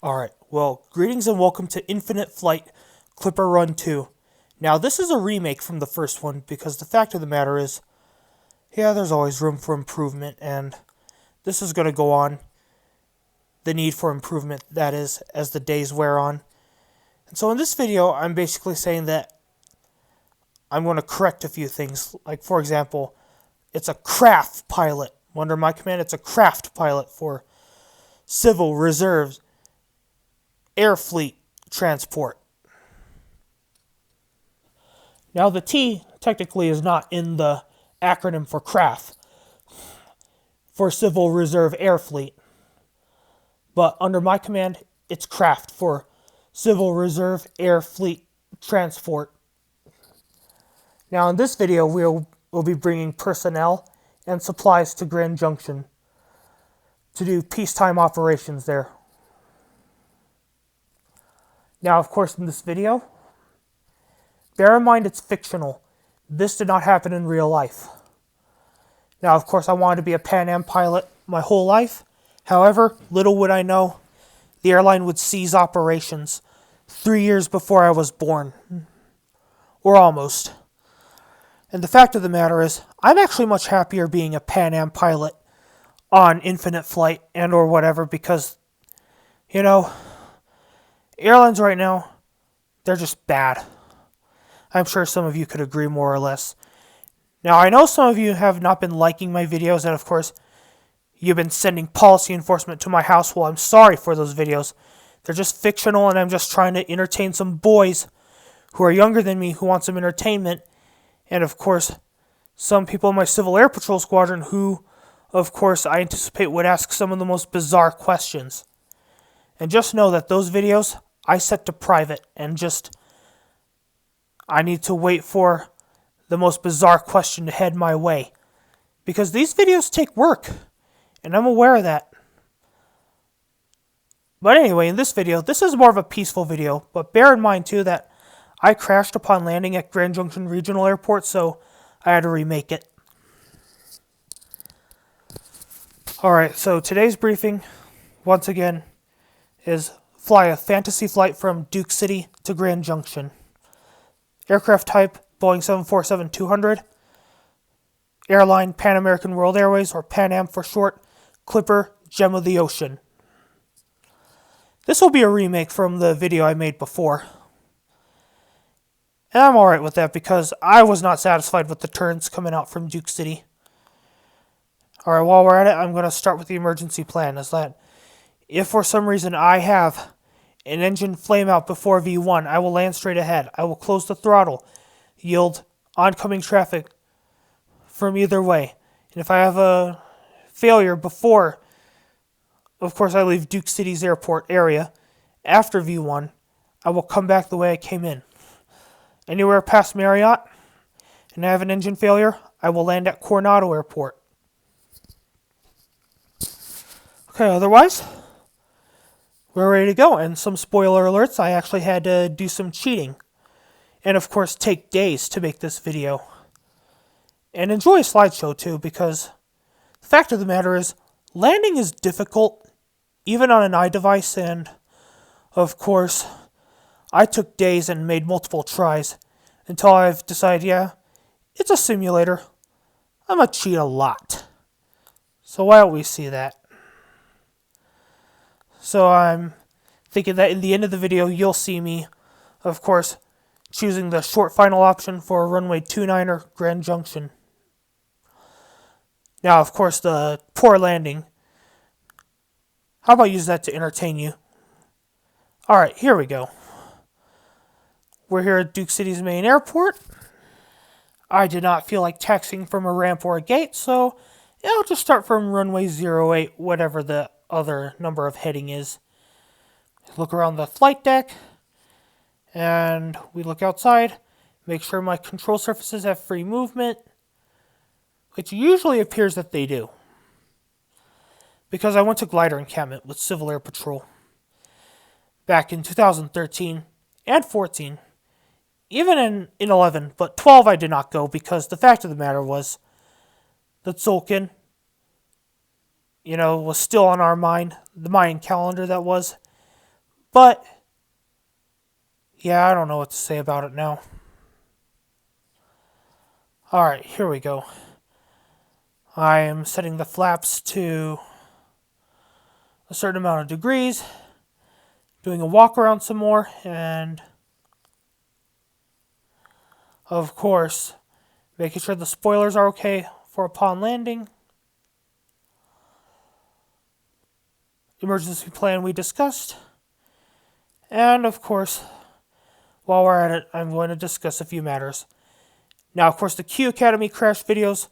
Alright, well, greetings and welcome to Infinite Flight Clipper Run 2. Now, this is a remake from the first one because the fact of the matter is, there's always room for improvement, and this is going to go on the need for improvement, that is, as the days wear on. And so in this video, I'm basically saying that I'm going to correct a few things. Like, for example, it's a craft pilot. Under my command, it's a craft pilot for Civil Reserves Air Fleet Transport. Now, the T technically is not in the acronym for craft for Civil Reserve Air Fleet, but under my command, it's craft for Civil Reserve Air Fleet Transport. Now, in this video, we'll be bringing personnel and supplies to Grand Junction to do peacetime operations there. Now, of course, in this video, bear in mind it's fictional. This did not happen in real life. Now, of course, I wanted to be a Pan Am pilot my whole life. However, little would I know, the airline would cease operations 3 years before I was born. Or almost. And the fact of the matter is, I'm actually much happier being a Pan Am pilot on Infinite Flight and or whatever because, airlines right now, they're just bad. I'm sure some of you could agree more or less. Now, I know some of you have not been liking my videos, and of course, you've been sending policy enforcement to my house. Well, I'm sorry for those videos. They're just fictional, and I'm just trying to entertain some boys who are younger than me who want some entertainment. And of course, some people in my Civil Air Patrol Squadron who, of course, I anticipate would ask some of the most bizarre questions. And just know that those videos I set to private, and I need to wait for the most bizarre question to head my way. Because these videos take work, and I'm aware of that. But anyway, in this video, this is more of a peaceful video, but bear in mind too that I crashed upon landing at Grand Junction Regional Airport, so I had to remake it. Alright, so today's briefing, once again, is fly a fantasy flight from Duke City to Grand Junction. Aircraft type, Boeing 747-200. Airline, Pan American World Airways, or Pan Am for short. Clipper, Gem of the Ocean. This will be a remake from the video I made before. And I'm alright with that because I was not satisfied with the turns coming out from Duke City. Alright, while we're at it, I'm going to start with the emergency plan. Is that if for some reason I have an engine flame out before V1, I will land straight ahead. I will close the throttle, yield oncoming traffic from either way. And if I have a failure before, of course, I leave Duke City's airport area after V1, I will come back the way I came in. Anywhere past Marriott, and I have an engine failure, I will land at Coronado Airport. Okay, otherwise, we're ready to go. And some spoiler alerts, I actually had to do some cheating. And of course, take days to make this video. And enjoy a slideshow too, because the fact of the matter is, landing is difficult, even on an iDevice, and of course, I took days and made multiple tries until I've decided, it's a simulator. I'm going to cheat a lot. So why don't we see that? So I'm thinking that in the end of the video, you'll see me, of course, choosing the short final option for runway 29er Grand Junction. Now, of course, the poor landing. How about use that to entertain you? Alright, here we go. We're here at Duke City's main airport. I did not feel like taxiing from a ramp or a gate, so I'll just start from runway 08, whatever the other number of heading is. Look around the flight deck, and we look outside, make sure my control surfaces have free movement, which usually appears that they do, because I went to glider encampment with Civil Air Patrol back in 2013 and 14, even in 11, but 12 I did not go because the fact of the matter was that Tzolk'in was still on our mind, the Mayan calendar that was. But, yeah, I don't know what to say about it now. Alright, here we go. I am setting the flaps to a certain amount of degrees, doing a walk around some more, and of course, making sure the spoilers are okay for upon landing. Emergency plan we discussed. And of course, while we're at it, I'm going to discuss a few matters. Now, of course, the Q Academy crash videos,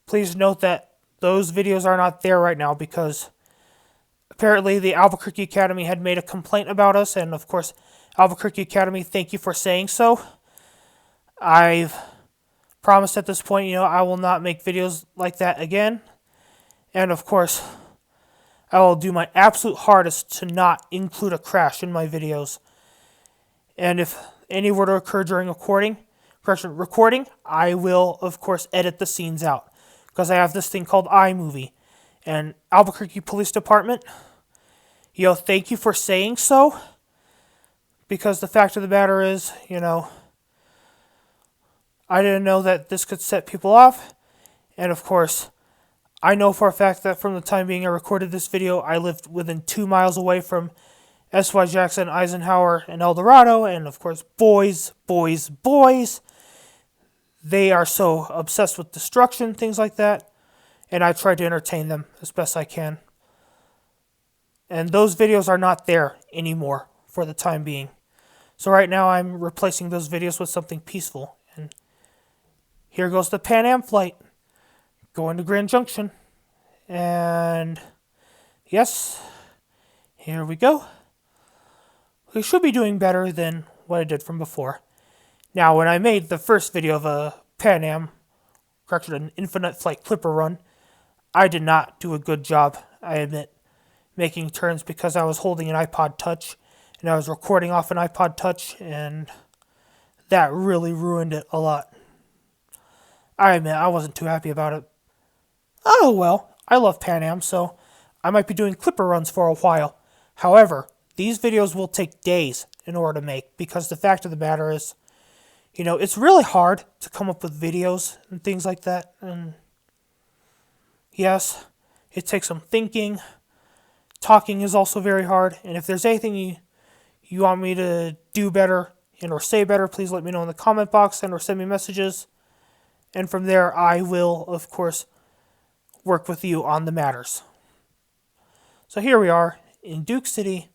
please note that those videos are not there right now because apparently the Albuquerque Academy had made a complaint about us, and of course, Albuquerque Academy, thank you for saying so. I've promised at this point, I will not make videos like that again. And of course, I will do my absolute hardest to not include a crash in my videos. And if any were to occur during recording, I will, of course, edit the scenes out. Because I have this thing called iMovie. And Albuquerque Police Department, thank you for saying so. Because the fact of the matter is, I didn't know that this could set people off. And of course, I know for a fact that from the time being I recorded this video, I lived within 2 miles away from S.Y. Jackson, Eisenhower, and El Dorado. And of course, boys. They are so obsessed with destruction, things like that. And I try to entertain them as best I can. And those videos are not there anymore for the time being. So right now I'm replacing those videos with something peaceful. And here goes the Pan Am flight. Going to Grand Junction. And yes, here we go. We should be doing better than what I did from before. Now, when I made the first video of a Pan Am, an infinite flight clipper run, I did not do a good job, I admit, making turns because I was holding an iPod Touch, and I was recording off an iPod Touch, and that really ruined it a lot. I admit, I wasn't too happy about it. Oh well, I love Pan Am, so I might be doing clipper runs for a while. However, these videos will take days in order to make, because the fact of the matter is, it's really hard to come up with videos and things like that. And yes, it takes some thinking. Talking is also very hard. And if there's anything you want me to do better and or say better, please let me know in the comment box and or send me messages. And from there, I will, of course, work with you on the matters. So here we are in Duke City.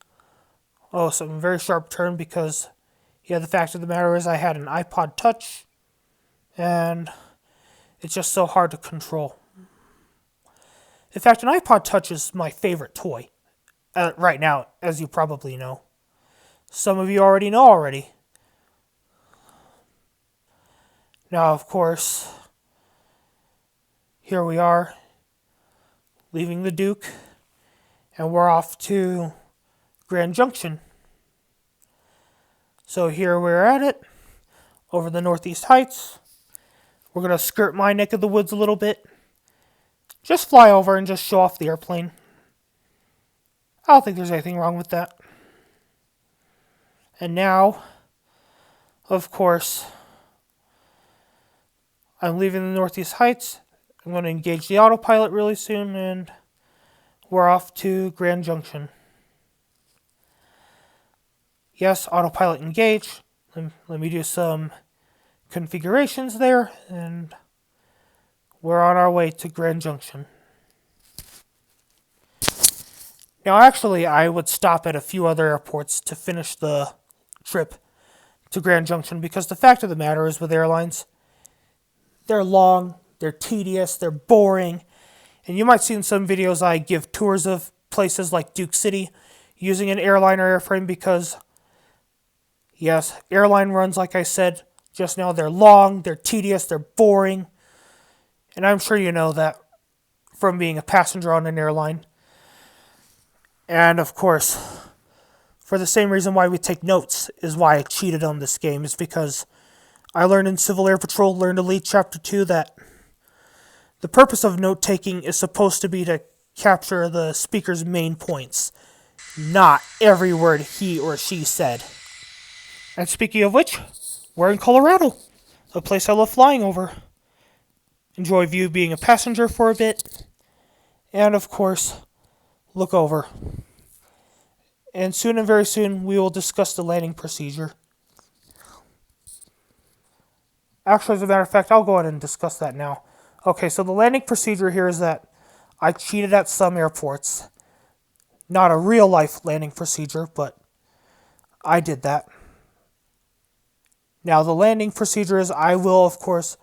Oh, some very sharp turn because... the fact of the matter is I had an iPod Touch, and it's just so hard to control. In fact, an iPod Touch is my favorite toy right now, as you probably know. Some of you already know already. Now, of course, here we are, leaving the Duke, and we're off to Grand Junction. So here we're at it, over the Northeast Heights. We're going to skirt my neck of the woods a little bit. Just fly over and just show off the airplane. I don't think there's anything wrong with that. And now, of course, I'm leaving the Northeast Heights. I'm going to engage the autopilot really soon, and we're off to Grand Junction. Yes, autopilot engage. Let me do some configurations there, and we're on our way to Grand Junction. Now, actually, I would stop at a few other airports to finish the trip to Grand Junction because the fact of the matter is with airlines, they're long, they're tedious, they're boring, and you might see in some videos I give tours of places like Duke City using an airliner airframe because... yes, airline runs, like I said just now, they're long, they're tedious, they're boring. And I'm sure you know that from being a passenger on an airline. And of course, for the same reason why we take notes is why I cheated on this game, is because I learned in Civil Air Patrol, Learn to Lead Chapter 2, that the purpose of note-taking is supposed to be to capture the speaker's main points. not every word he or she said. And speaking of which, we're in Colorado, a place I love flying over. Enjoy view being a passenger for a bit, and of course, look over. And soon and very soon, we will discuss the landing procedure. Actually, as a matter of fact, I'll go ahead and discuss that now. Okay, so the landing procedure here is that I cheated at some airports. Not a real life landing procedure, but I did that. Now, the landing procedure is I will, of course,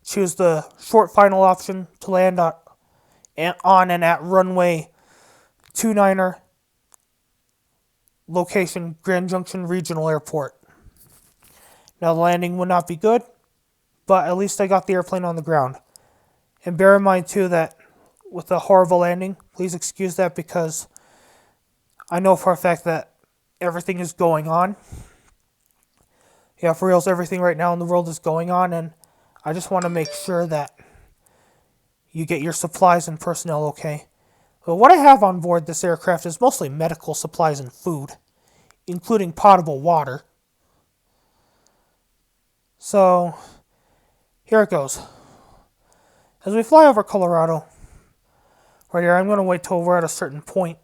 choose the short final option to land on and at runway 29er, location Grand Junction Regional Airport. Now, the landing would not be good, but at least I got the airplane on the ground. And bear in mind, too, that with a horrible landing, please excuse that because I know for a fact that everything is going on. Yeah, for reals, everything right now in the world is going on, and I just want to make sure that you get your supplies and personnel okay. But what I have on board this aircraft is mostly medical supplies and food, including potable water. So, here it goes. As we fly over Colorado, right here, I'm going to wait till we're at a certain point.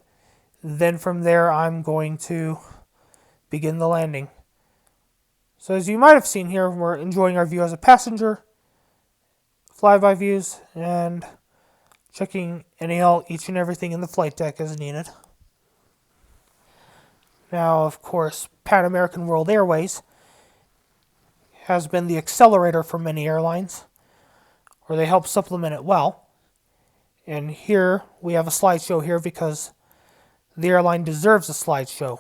Then from there, I'm going to begin the landing. So as you might have seen here, we're enjoying our view as a passenger, flyby views, and checking each and everything in the flight deck as needed. Now, of course, Pan American World Airways has been the accelerator for many airlines, or they help supplement it well. And here, we have a slideshow here because the airline deserves a slideshow.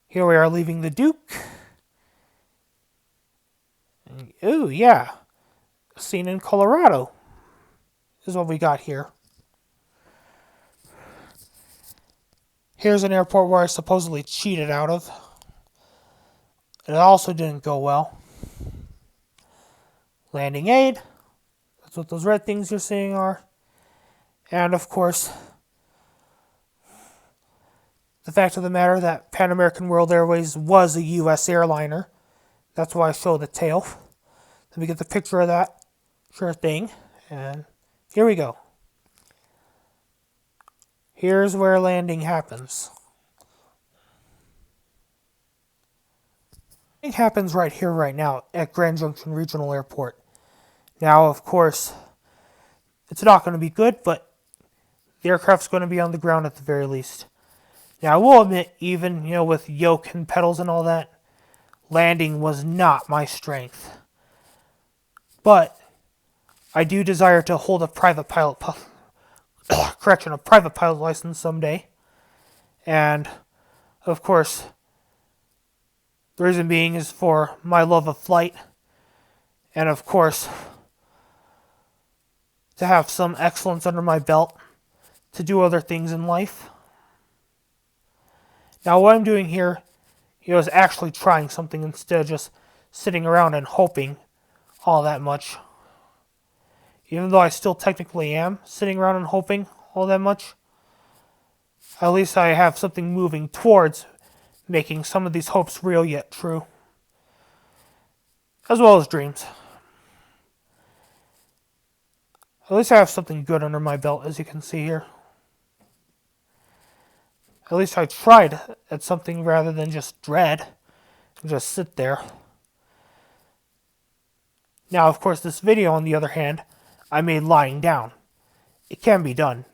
Here we are leaving the Duke. Ooh, yeah. Scene in Colorado is what we got here. Here's an airport where I supposedly cheated out of. It also didn't go well. Landing aid. That's what those red things you're seeing are. And of course, the fact of the matter that Pan American World Airways was a U.S. airliner. That's why I show the tail. Let me get the picture of that. Sure thing. And here we go. Here's where landing happens. It happens right here, right now, at Grand Junction Regional Airport. Now, of course, it's not going to be good, but the aircraft's going to be on the ground at the very least. Now, I will admit, even, with yoke and pedals and all that, landing was not my strength. But I do desire to hold a private pilot license someday. And, of course, the reason being is for my love of flight. And, of course, to have some excellence under my belt to do other things in life. Now, what I'm doing here, is actually trying something instead of just sitting around and hoping all that much. Even though I still technically am sitting around and hoping all that much, at least I have something moving towards making some of these hopes real yet true. As well as dreams. At least I have something good under my belt, as you can see here. At least I tried at something rather than just dread and just sit there. Now, of course, this video, on the other hand, I made lying down. It can be done.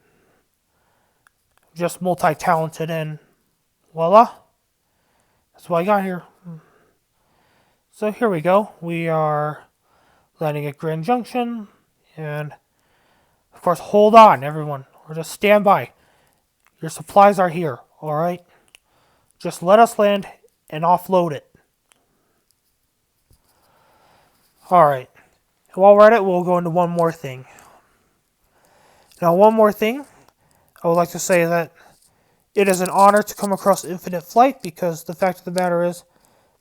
Just multi-talented and voila. That's what I got here. So here we go. We are landing at Grand Junction. And, of course, hold on, everyone. Or just stand by. Your supplies are here, alright? Just let us land and offload it. Alright. While we're at it, we'll go into one more thing. Now, one more thing. I would like to say that it is an honor to come across Infinite Flight because the fact of the matter is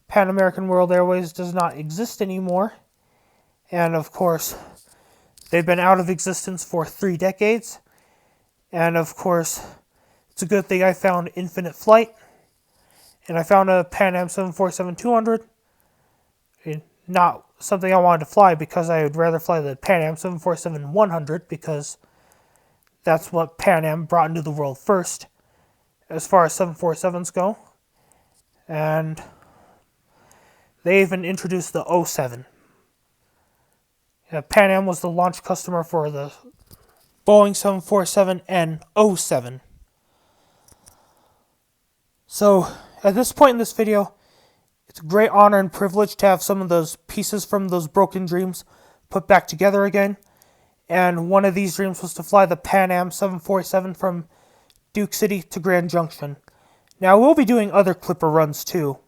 Pan American World Airways does not exist anymore. And, of course, they've been out of existence for 3 decades. And, of course, It's a good thing I found infinite flight, and I found a Pan Am 747-200. Not something I wanted to fly because I would rather fly the Pan Am 747-100 because that's what Pan Am brought into the world first as far as 747s go. And they even introduced the 07. Pan Am was the launch customer for the Boeing 747 and 07. So, at this point in this video, it's a great honor and privilege to have some of those pieces from those broken dreams put back together again. And one of these dreams was to fly the Pan Am 747 from Duke City to Grand Junction. Now, we'll be doing other Clipper runs too.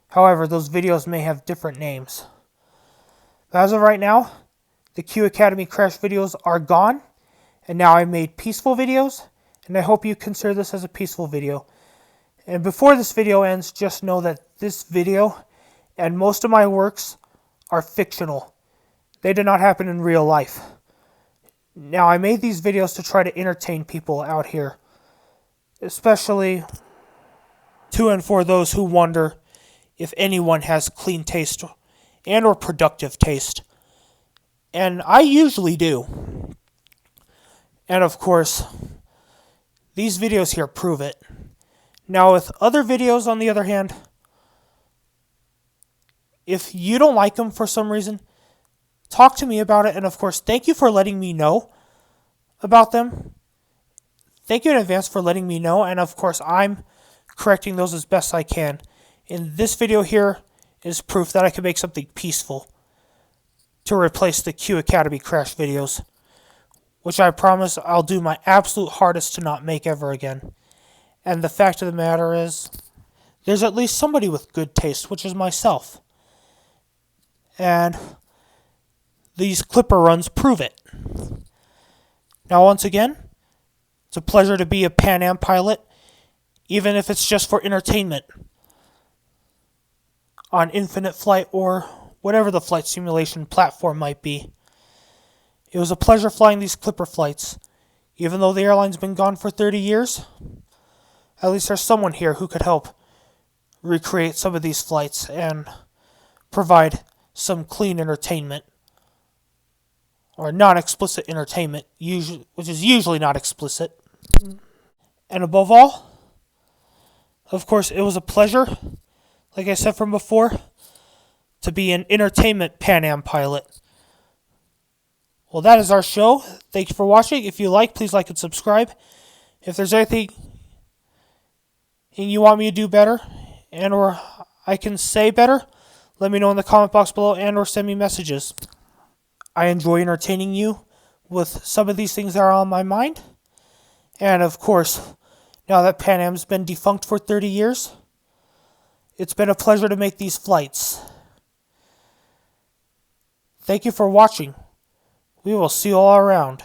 However, those videos may have different names. As of right now, the Q Academy crash videos are gone, and now I made peaceful videos, and I hope you consider this as a peaceful video. And before this video ends, just know that this video and most of my works are fictional. They did not happen in real life. Now, I made these videos to try to entertain people out here, especially to and for those who wonder if anyone has clean taste and or productive taste. And I usually do. And of course, these videos here prove it. Now with other videos, on the other hand, if you don't like them for some reason, talk to me about it. And of course, thank you for letting me know about them. Thank you in advance for letting me know. And of course, I'm correcting those as best I can. And this video here is proof that I can make something peaceful to replace the Q Academy crash videos, which I promise I'll do my absolute hardest to not make ever again. And the fact of the matter is, there's at least somebody with good taste, which is myself. And these Clipper runs prove it. Now once again, it's a pleasure to be a Pan Am pilot, even if it's just for entertainment on Infinite Flight or whatever the flight simulation platform might be. It was a pleasure flying these Clipper flights. Even though the airline's been gone for 30 years, at least there's someone here who could help recreate some of these flights and provide some clean entertainment. Or non-explicit entertainment, which is usually not explicit. And above all, of course, it was a pleasure, like I said from before, to be an entertainment Pan Am pilot. Well, that is our show. Thank you for watching. If you like, please like and subscribe. If there's anything you want me to do better and or I can say better, let me know in the comment box below and or send me messages. I enjoy entertaining you with some of these things that are on my mind. And of course, now that Pan Am's been defunct for 30 years, it's been a pleasure to make these flights. Thank you for watching. We will see you all around.